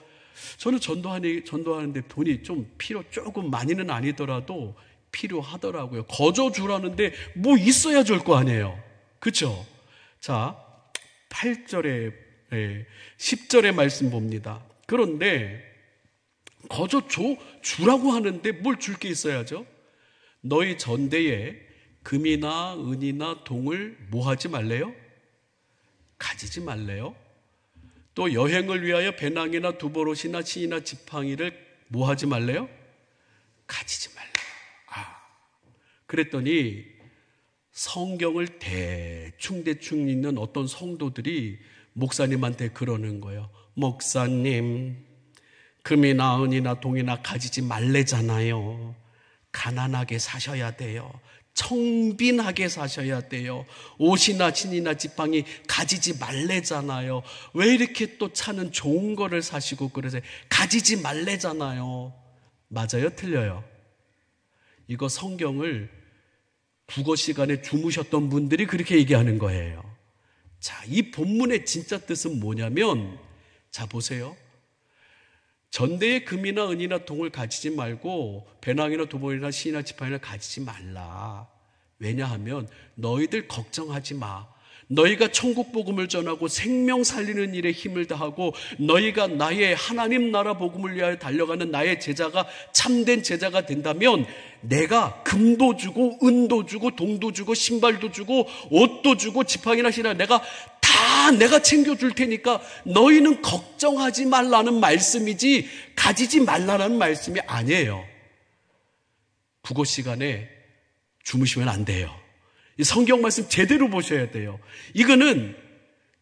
저는 전도하는데 돈이 좀 조금 많이는 아니더라도 필요하더라고요. 거저 주라는데 뭐 있어야 줄 거 아니에요. 그렇죠? 자, 8절에 10절의 말씀 봅니다. 그런데 거저 주라고 하는데 뭘 줄 게 있어야죠? 너희 전대에 금이나 은이나 동을 뭐 하지 말래요? 가지지 말래요? 또 여행을 위하여 배낭이나 두보롯이나 신이나 지팡이를 뭐 하지 말래요? 가지지 말래요. 그랬더니 성경을 대충 읽는 어떤 성도들이 목사님한테 그러는 거예요. 목사님, 금이나 은이나 동이나 가지지 말래잖아요. 가난하게 사셔야 돼요. 청빈하게 사셔야 돼요. 옷이나 진이나 지팡이 가지지 말래잖아요. 왜 이렇게 또 차는 좋은 거를 사시고 그러세요? 가지지 말래잖아요. 맞아요? 틀려요? 이거 성경을 국어 시간에 주무셨던 분들이 그렇게 얘기하는 거예요. 자, 이 본문의 진짜 뜻은 뭐냐면, 자, 보세요. 전대의 금이나 은이나 동을 가지지 말고 배낭이나 도보이나 시나 지팡이나 가지지 말라. 왜냐하면 너희들 걱정하지 마. 너희가 천국 복음을 전하고 생명 살리는 일에 힘을 다하고 너희가 나의 하나님 나라 복음을 위하여 달려가는 나의 제자가 참된 제자가 된다면 내가 금도 주고 은도 주고 동도 주고 신발도 주고 옷도 주고 지팡이나 시나 내가 챙겨줄 테니까 너희는 걱정하지 말라는 말씀이지 가지지 말라는 말씀이 아니에요. 국어 시간에 주무시면 안 돼요. 이 성경 말씀 제대로 보셔야 돼요. 이거는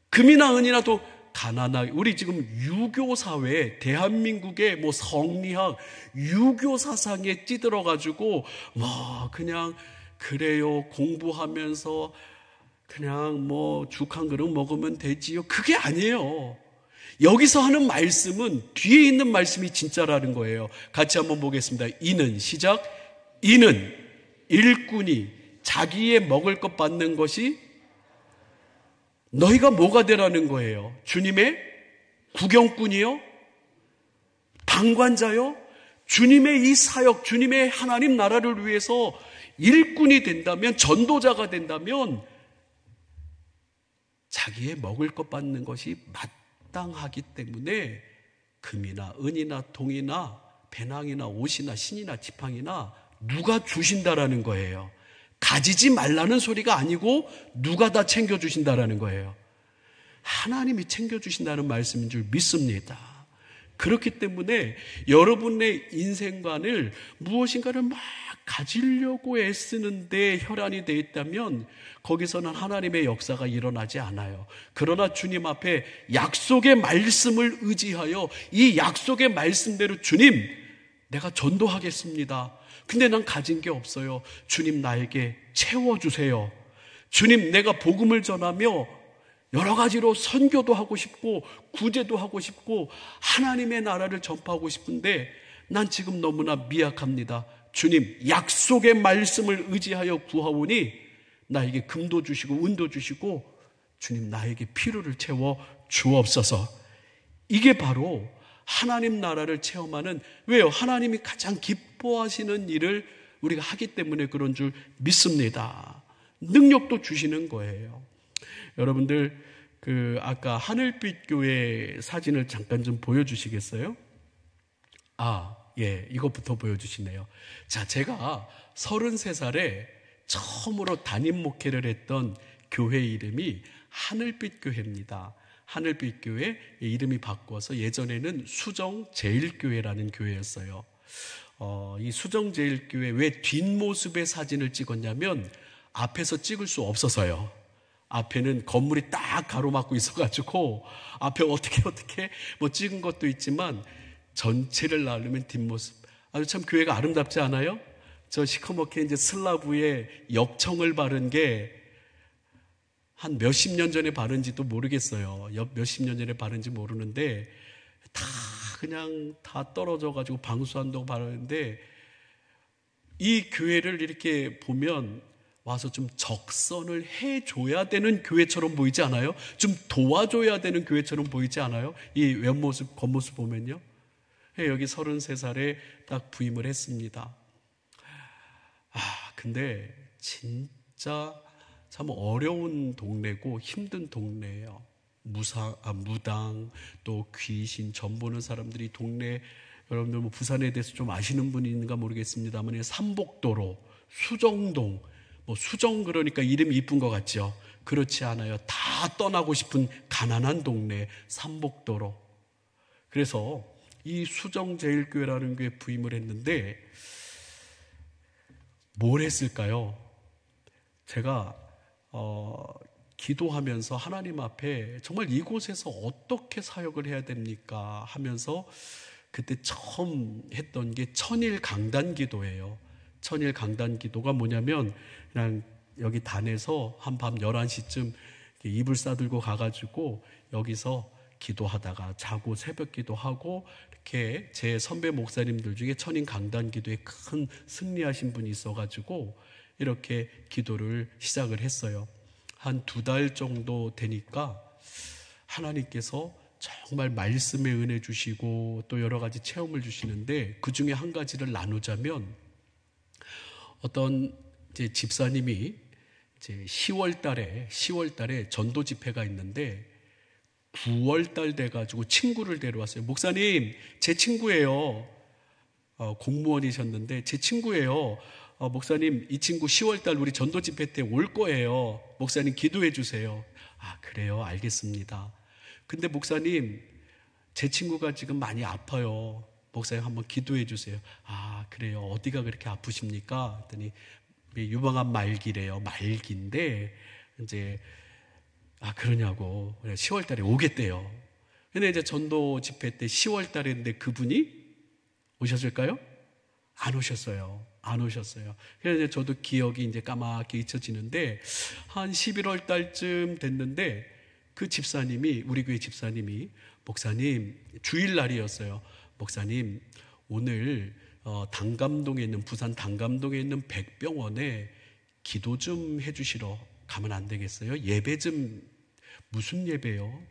금이나 은이나 도 가난하게, 우리 지금 유교 사회, 대한민국의 뭐 성리학, 유교 사상에 찌들어가지고 그냥 그래요, 공부하면서 그냥 뭐 죽 한 그릇 먹으면 되지요. 그게 아니에요. 여기서 하는 말씀은 뒤에 있는 말씀이 진짜라는 거예요. 같이 한번 보겠습니다. 이는, 시작. 이는 일꾼이 자기의 먹을 것 받는 것이 너희가 뭐가 되라는 거예요? 주님의 구경꾼이요? 방관자요? 주님의 이 사역, 주님의 하나님 나라를 위해서 일꾼이 된다면, 전도자가 된다면 자기의 먹을 것 받는 것이 마땅하기 때문에 금이나 은이나 동이나 배낭이나 옷이나 신이나 지팡이나 누가 주신다라는 거예요. 가지지 말라는 소리가 아니고 누가 다 챙겨주신다라는 거예요. 하나님이 챙겨주신다는 말씀인 줄 믿습니다. 그렇기 때문에 여러분의 인생관을 무엇인가를 막 가지려고 애쓰는데 혈안이 되어 있다면 거기서는 하나님의 역사가 일어나지 않아요. 그러나 주님 앞에 약속의 말씀을 의지하여 이 약속의 말씀대로 주님, 내가 전도하겠습니다. 근데 난 가진 게 없어요. 주님 나에게 채워주세요. 주님 내가 복음을 전하며 여러 가지로 선교도 하고 싶고 구제도 하고 싶고 하나님의 나라를 전파하고 싶은데 난 지금 너무나 미약합니다. 주님 약속의 말씀을 의지하여 구하오니 나에게 금도 주시고 은도 주시고 주님 나에게 필요를 채워 주옵소서. 이게 바로 하나님 나라를 체험하는, 왜요? 하나님이 가장 기뻐하시는 일을 우리가 하기 때문에 그런 줄 믿습니다. 능력도 주시는 거예요. 여러분들 아까 하늘빛 교회 사진을 잠깐 좀 보여주시겠어요? 예, 이것부터 보여주시네요. 자, 제가 33살에 처음으로 담임 목회를 했던 교회 이름이 하늘빛 교회입니다. 하늘빛 교회 이름이 바꿔서 예전에는 수정제일교회라는 교회였어요. 이 수정제일교회 왜 뒷모습의 사진을 찍었냐면 앞에서 찍을 수 없어서요. 앞에는 건물이 딱 가로막고 있어가지고 앞에 어떻게 뭐 찍은 것도 있지만 전체를 나누면 뒷모습. 아주 참 교회가 아름답지 않아요? 저 시커멓게 이제 슬라브에 역청을 바른 게 한 몇십 년 전에 바른지도 모르겠어요. 몇십 년 전에 바른지 모르는데 그냥 다 떨어져가지고 방수한다고 바르는데 이 교회를 이렇게 보면 와서 좀 적선을 해줘야 되는 교회처럼 보이지 않아요? 좀 도와줘야 되는 교회처럼 보이지 않아요? 이 겉모습 보면요. 여기 33살에 딱 부임을 했습니다. 근데 진짜 참 어려운 동네고 힘든 동네예요. 무당, 또 귀신, 전 보는 사람들이 동네, 여러분들 뭐 부산에 대해서 좀 아시는 분이 있는가 모르겠습니다만 삼복도로, 수정동, 뭐 수정 그러니까 이름이 이쁜 것 같죠? 그렇지 않아요. 다 떠나고 싶은 가난한 동네, 삼복도로. 그래서 이 수정제일교회라는 교회에 부임을 했는데 뭘 했을까요? 제가 기도하면서 하나님 앞에 정말 이곳에서 어떻게 사역을 해야 됩니까? 하면서 그때 처음 했던 게 천일 강단 기도예요. 천일 강단 기도가 뭐냐면 그냥 여기 단에서 한밤 11시쯤 이불 싸들고 가가지고 여기서 기도하다가 자고 새벽 기도하고 이렇게 제 선배 목사님들 중에 천인 강단 기도에 큰 승리하신 분이 있어가지고 이렇게 기도를 시작을 했어요. 한 2달 정도 되니까 하나님께서 정말 말씀의 은혜 주시고 또 여러 가지 체험을 주시는데 그 중에 한 가지를 나누자면 어떤 이제 집사님이 이제 10월 달에 전도 집회가 있는데 9월 달 돼가지고 친구를 데려왔어요. 목사님, 제 친구예요. 공무원이셨는데 제 친구예요. 목사님, 이 친구 10월 달 우리 전도 집회 때 올 거예요. 목사님 기도해 주세요. 아, 그래요? 알겠습니다. 근데 목사님, 제 친구가 지금 많이 아파요. 목사님 한번 기도해 주세요. 아, 그래요? 어디가 그렇게 아프십니까? 했더니 유방암 말기래요. 말기인데 이제 그러냐고 10월 달에 오겠대요. 근데 이제 전도 집회 때 10월 달인데 그분이 오셨을까요? 안 오셨어요. 그래서 이제 저도 기억이 이제 까맣게 잊혀지는데 한 11월 달쯤 됐는데 그 집사님이, 우리 교회 집사님이, 목사님, 주일날이었어요. 목사님, 오늘 당감동에 있는, 부산 당감동에 있는 백병원에 기도 좀 해주시러 가면 안 되겠어요? 예배 좀. 무슨 예배요?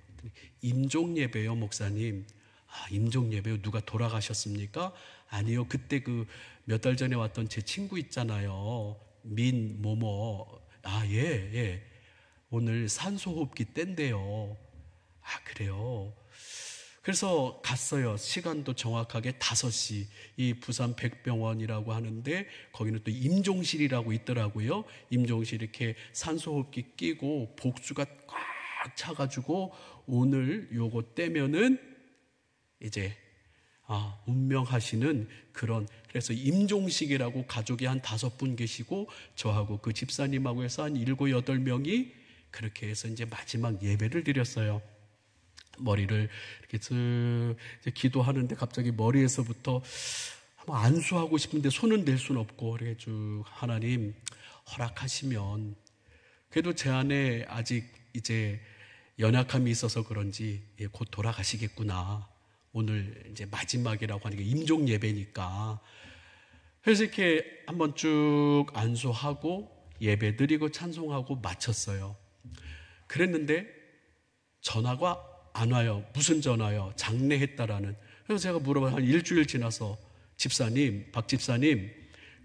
임종 예배요, 목사님. 아, 임종 예배요? 누가 돌아가셨습니까? 아니요, 그때 그 몇 달 전에 왔던 제 친구 있잖아요. 민모모. 아, 예. 오늘 산소호흡기 땐데요. 아, 그래요? 그래서 갔어요. 시간도 정확하게 5시. 이 부산 백병원이라고 하는데 거기는 또 임종실이라고 있더라고요. 임종실 이렇게 산소호흡기 끼고 복수가 꽉 차가지고 오늘 요거 떼면은 이제 운명하시는 그런, 그래서 임종식이라고 가족이 한 5분 계시고 저하고 그 집사님하고 해서 한 7, 8명이 그렇게 해서 이제 마지막 예배를 드렸어요. 머리를 이렇게 쓱 기도하는데 갑자기 머리에서부터 안수하고 싶은데 손은 댈 수는 없고 이렇게 쭉 하나님 허락하시면, 그래도 제 안에 아직 이제 연약함이 있어서 그런지 곧 돌아가시겠구나. 오늘 이제 마지막이라고 하니까 임종 예배니까. 그래서 이렇게 한번 쭉 안수하고 예배 드리고 찬송하고 마쳤어요. 그랬는데 전화가 안 와요. 무슨 전화요? 장례했다라는. 그래서 제가 물어봐요. 한 일주일 지나서 집사님, 박 집사님,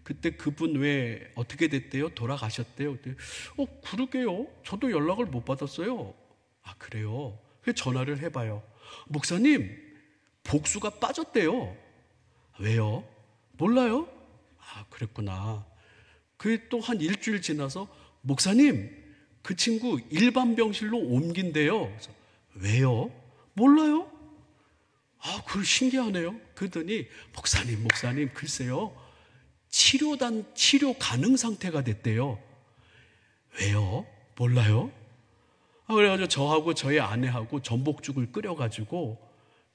그때 그분 왜 어떻게 됐대요? 돌아가셨대요? 그때, 그러게요. 저도 연락을 못 받았어요. 아, 그래요? 그래서 전화를 해봐요. 목사님, 복수가 빠졌대요. 왜요? 몰라요? 아, 그랬구나. 그게 또 한 일주일 지나서 목사님, 그 친구 일반 병실로 옮긴대요. 그래서 왜요? 몰라요? 아, 그걸 신기하네요. 그러더니 목사님, 글쎄요. 치료 가능 상태가 됐대요. 왜요? 몰라요? 그래가지고 저하고 저희 아내하고 전복죽을 끓여가지고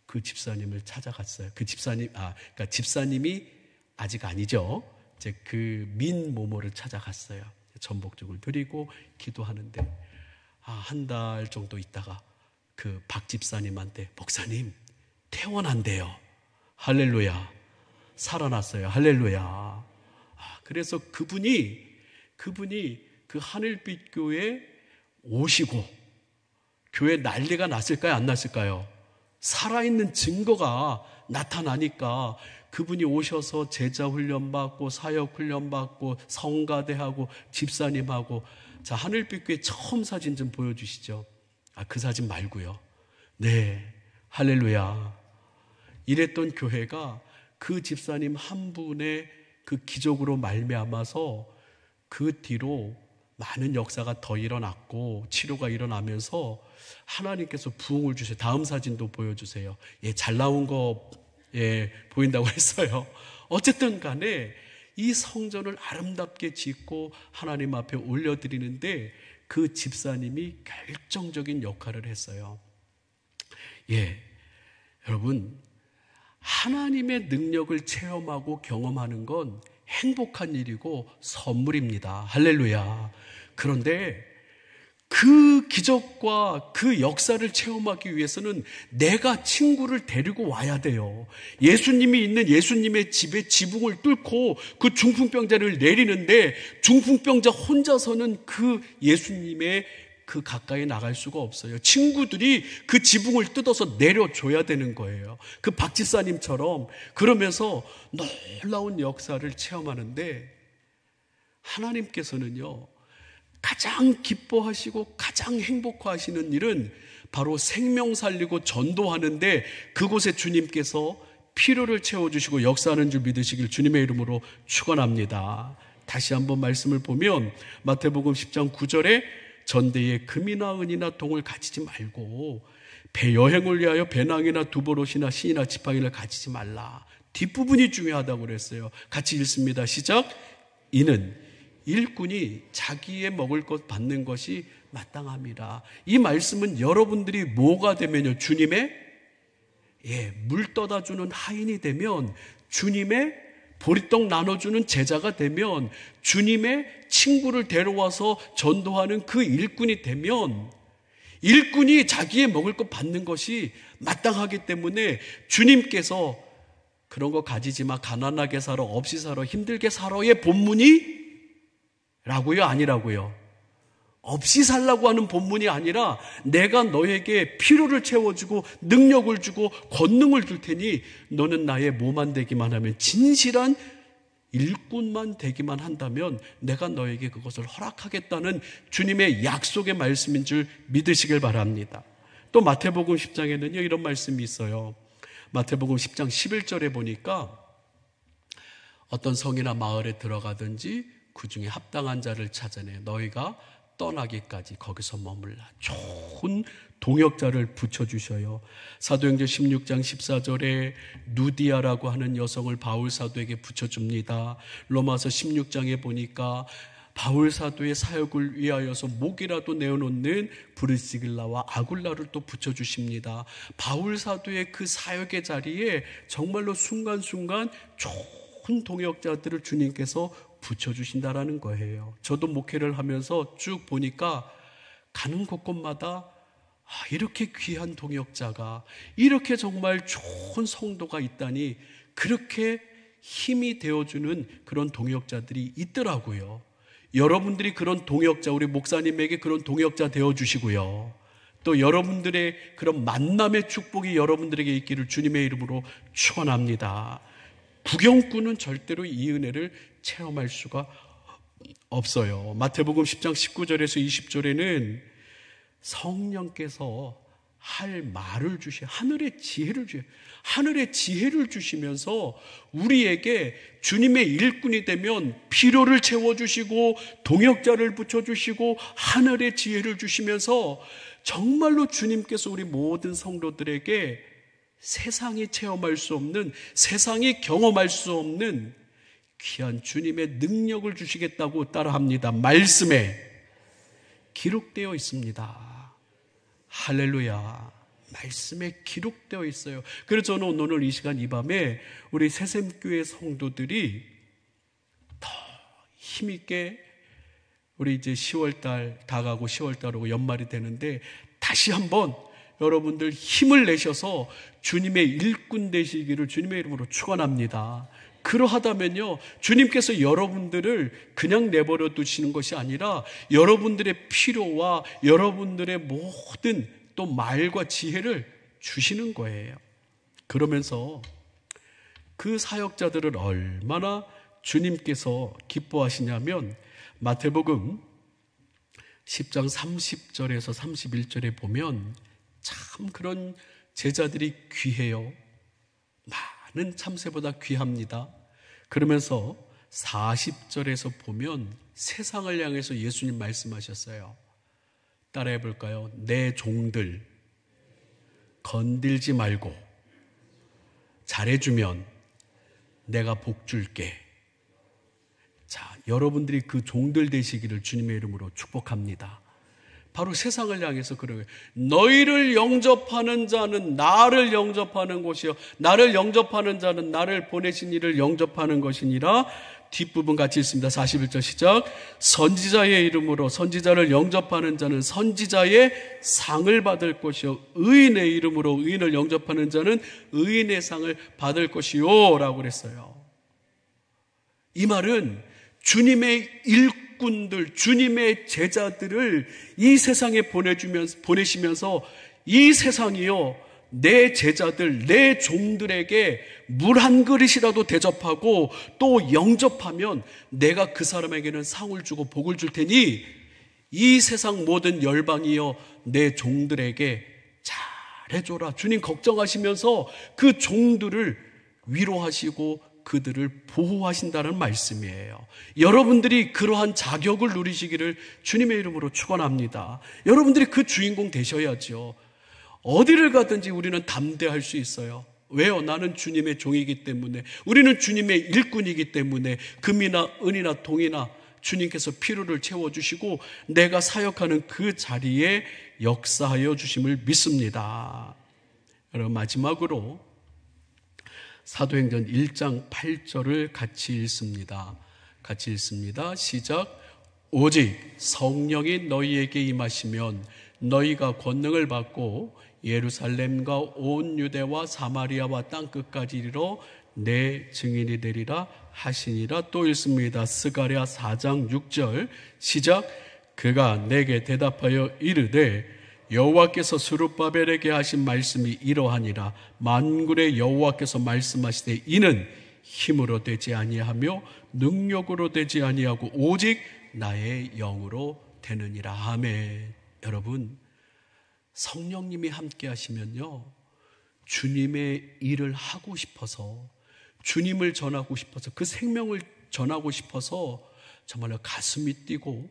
그 집사님을 찾아갔어요. 그 집사님, 그러니까 집사님이 아직 아니죠. 이제 그 민모모를 찾아갔어요. 전복죽을 드리고 기도하는데, 한 달 정도 있다가 그 박 집사님한테 목사님, 퇴원한대요. 할렐루야. 살아났어요. 할렐루야. 그래서 그분이 그 하늘빛 교회에 오시고 교회 난리가 났을까요? 안 났을까요? 살아있는 증거가 나타나니까 그분이 오셔서 제자 훈련받고 사역 훈련받고 성가대하고 집사님하고, 자, 하늘빛 교회 처음 사진 좀 보여주시죠. 그 사진 말고요. 네, 할렐루야. 이랬던 교회가 그 집사님 한 분의 그 기적으로 말미암아서 그 뒤로 많은 역사가 더 일어났고 치료가 일어나면서 하나님께서 부흥을 주세요. 다음 사진도 보여주세요. 잘 나온 거 보인다고 했어요. 어쨌든 간에 이 성전을 아름답게 짓고 하나님 앞에 올려드리는데 그 집사님이 결정적인 역할을 했어요. 여러분, 하나님의 능력을 체험하고 경험하는 건 행복한 일이고 선물입니다. 할렐루야. 그런데 그 기적과 그 역사를 체험하기 위해서는 내가 친구를 데리고 와야 돼요. 예수님이 있는 예수님의 집에 지붕을 뚫고 그 중풍병자를 내리는데 중풍병자 혼자서는 그 예수님의 그 가까이 나갈 수가 없어요. 친구들이 그 지붕을 뜯어서 내려줘야 되는 거예요. 그 박지사님처럼. 그러면서 놀라운 역사를 체험하는데 하나님께서는요, 가장 기뻐하시고 가장 행복하시는 일은 바로 생명 살리고 전도하는데 그곳에 주님께서 필요를 채워주시고 역사하는 줄 믿으시길 주님의 이름으로 축원합니다. 다시 한번 말씀을 보면 마태복음 10장 9절에 전대에 금이나 은이나 동을 가지지 말고 배 여행을 위하여 배낭이나 두보롯이나 신이나 지팡이를 가지지 말라. 뒷부분이 중요하다고 그랬어요. 같이 읽습니다. 시작. 이는 일꾼이 자기의 먹을 것 받는 것이 마땅함이라. 이 말씀은 여러분들이 뭐가 되면요, 주님의 물 떠다 주는 하인이 되면, 주님의 보리떡 나눠주는 제자가 되면, 주님의 친구를 데려와서 전도하는 그 일꾼이 되면, 일꾼이 자기의 먹을 것 받는 것이 마땅하기 때문에 주님께서 그런 거 가지지 마, 가난하게 살아, 없이 살아, 힘들게 살아의 본문이 라고요? 아니라고요? 없이 살라고 하는 본문이 아니라 내가 너에게 필요를 채워주고 능력을 주고 권능을 줄 테니 너는 나의 뭐만 되기만 하면, 진실한 일꾼만 되기만 한다면 내가 너에게 그것을 허락하겠다는 주님의 약속의 말씀인 줄 믿으시길 바랍니다. 또 마태복음 10장에는요 이런 말씀이 있어요. 마태복음 10장 11절에 보니까 어떤 성이나 마을에 들어가든지 그 중에 합당한 자를 찾아내 너희가 떠나기까지 거기서 머물라. 좋은 동역자를 붙여주셔요. 사도행전 16장 14절에 누디아라고 하는 여성을 바울 사도에게 붙여줍니다. 로마서 16장에 보니까 바울 사도의 사역을 위하여서 목이라도 내어놓는 브리스길라와 아굴라를 또 붙여주십니다. 바울 사도의 그 사역의 자리에 정말로 순간순간 좋은 동역자들을 주님께서 붙여주신다라는 거예요. 저도 목회를 하면서 쭉 보니까 가는 곳곳마다 이렇게 귀한 동역자가, 이렇게 정말 좋은 성도가 있다니, 그렇게 힘이 되어주는 그런 동역자들이 있더라고요. 여러분들이 그런 동역자, 우리 목사님에게 그런 동역자 되어주시고요. 또 여러분들의 그런 만남의 축복이 여러분들에게 있기를 주님의 이름으로 축원합니다. 구경꾼은 절대로 이 은혜를 체험할 수가 없어요. 마태복음 10장 19절에서 20절에는 성령께서 할 말을 주시, 하늘의 지혜를 주시면서 우리에게 주님의 일꾼이 되면 필요를 채워주시고 동역자를 붙여주시고 하늘의 지혜를 주시면서 정말로 주님께서 우리 모든 성도들에게 세상이 체험할 수 없는, 세상이 경험할 수 없는 귀한 주님의 능력을 주시겠다고 따라합니다. 말씀에 기록되어 있습니다. 할렐루야. 말씀에 기록되어 있어요. 그래서 저는 오늘 이 시간 이 밤에 우리 새샘교회 성도들이 더 힘있게, 우리 이제 10월달 다가고 10월달 오고 연말이 되는데 다시 한번 여러분들 힘을 내셔서 주님의 일꾼 되시기를 주님의 이름으로 축원합니다. 그러하다면요, 주님께서 여러분들을 그냥 내버려 두시는 것이 아니라 여러분들의 필요와 여러분들의 모든 또 말과 지혜를 주시는 거예요. 그러면서 그 사역자들을 얼마나 주님께서 기뻐하시냐면 마태복음 10장 30절에서 31절에 보면 참 그런 제자들이 귀해요. 많은 참새보다 귀합니다. 그러면서 40절에서 보면 세상을 향해서 예수님 말씀하셨어요. 따라해 볼까요? 내 종들 건들지 말고 잘해주면 내가 복 줄게. 여러분들이 그 종들 되시기를 주님의 이름으로 축복합니다. 바로 세상을 향해서 그러게, 너희를 영접하는 자는 나를 영접하는 곳이요 나를 영접하는 자는 나를 보내신 이를 영접하는 것이니라. 뒷부분 같이 읽습니다. 41절 시작. 선지자의 이름으로 선지자를 영접하는 자는 선지자의 상을 받을 것이요 의인의 이름으로 의인을 영접하는 자는 의인의 상을 받을 것이요 라고 그랬어요. 이 말은 주님의 일꾼들, 주님의 제자들을 이 세상에 보내시면서 이 세상이요 내 제자들, 내 종들에게 물 한 그릇이라도 대접하고 또 영접하면 내가 그 사람에게는 상을 주고 복을 줄 테니 이 세상 모든 열방이여 내 종들에게 잘해줘라. 주님 걱정하시면서 그 종들을 위로하시고 그들을 보호하신다는 말씀이에요. 여러분들이 그러한 자격을 누리시기를 주님의 이름으로 축원합니다. 여러분들이 그 주인공 되셔야죠. 어디를 가든지 우리는 담대할 수 있어요. 왜요? 나는 주님의 종이기 때문에, 우리는 주님의 일꾼이기 때문에 금이나 은이나 동이나 주님께서 필요를 채워주시고 내가 사역하는 그 자리에 역사하여 주심을 믿습니다. 여러분, 마지막으로 사도행전 1장 8절을 같이 읽습니다. 같이 읽습니다. 시작. 오직 성령이 너희에게 임하시면 너희가 권능을 받고 예루살렘과 온 유대와 사마리아와 땅끝까지 이르러 내 증인이 되리라 하시니라. 또 읽습니다. 스가랴 4장 6절 시작. 그가 내게 대답하여 이르되 여호와께서 스룹바벨에게 하신 말씀이 이러하니라. 만군의 여호와께서 말씀하시되 이는 힘으로 되지 아니하며 능력으로 되지 아니하고 오직 나의 영으로 되느니라. 아멘. 여러분, 성령님이 함께 하시면요 주님의 일을 하고 싶어서, 주님을 전하고 싶어서, 그 생명을 전하고 싶어서 정말로 가슴이 뛰고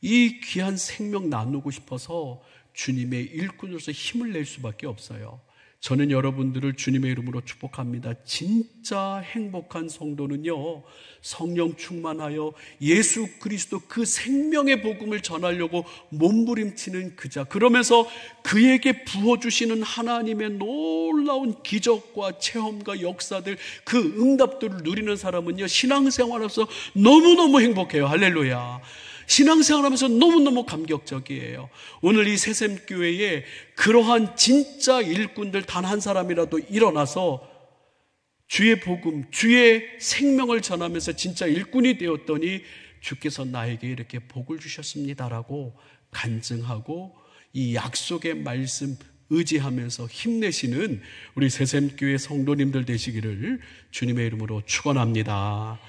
이 귀한 생명 나누고 싶어서 주님의 일꾼으로서 힘을 낼 수밖에 없어요. 저는 여러분들을 주님의 이름으로 축복합니다. 진짜 행복한 성도는요 성령 충만하여 예수 그리스도 그 생명의 복음을 전하려고 몸부림치는 그자, 그러면서 그에게 부어주시는 하나님의 놀라운 기적과 체험과 역사들, 그 응답들을 누리는 사람은요 신앙생활에서 너무너무 행복해요. 할렐루야. 신앙생활하면서 너무너무 감격적이에요. 오늘 이 새샘교회에 그러한 진짜 일꾼들 단 한 사람이라도 일어나서 주의 복음, 주의 생명을 전하면서 진짜 일꾼이 되었더니 주께서 나에게 이렇게 복을 주셨습니다라고 간증하고 이 약속의 말씀 의지하면서 힘내시는 우리 새샘교회 성도님들 되시기를 주님의 이름으로 축원합니다.